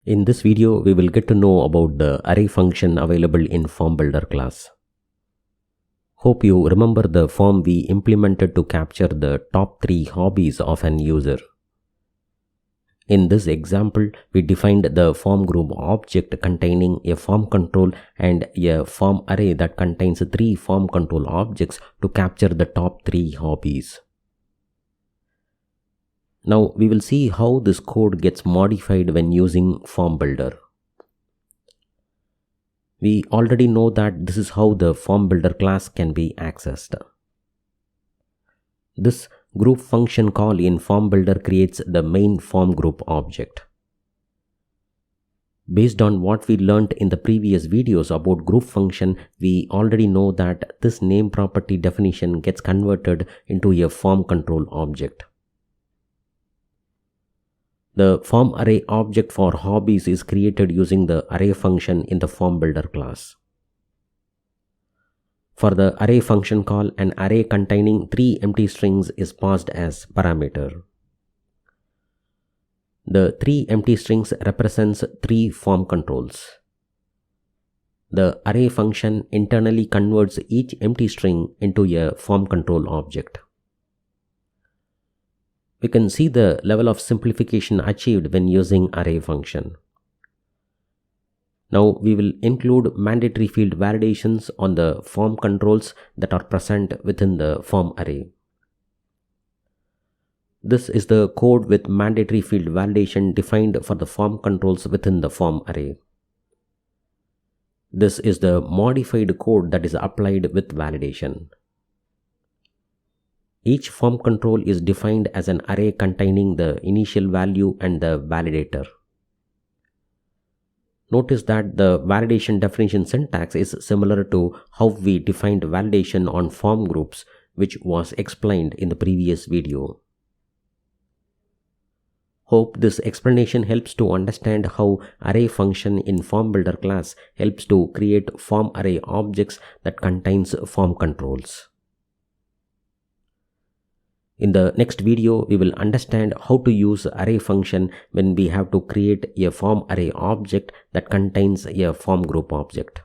In this video, we will get to know about the array function available in FormBuilder class. Hope you remember the form we implemented to capture the top 3 hobbies of an user. In this example, we defined the form group object containing a form control and a form array that contains 3 form control objects to capture the top 3 hobbies. Now we will see how this code gets modified when using FormBuilder. We already know that this is how the FormBuilder class can be accessed. This group function call in FormBuilder creates the main form group object. Based on what we learned in the previous videos about group function, we already know that this name property definition gets converted into a form control object. The FormArray object for hobbies is created using the array function in the FormBuilder class. For the array function call, an array containing 3 empty strings is passed as parameter. The 3 empty strings represents 3 form controls. The array function internally converts each empty string into a form control object. We can see the level of simplification achieved when using array function. Now we will include mandatory field validations on the form controls that are present within the form array. This is the code with mandatory field validation defined for the form controls within the form array. This is the modified code that is applied with validation. Each form control is defined as an array containing the initial value and the validator. Notice that the validation definition syntax is similar to how we defined validation on form groups, which was explained in the previous video. Hope this explanation helps to understand how array function in FormBuilder class helps to create FormArray objects that contains form controls. In the next video, we will understand how to use array function when we have to create a form array object that contains a form group object.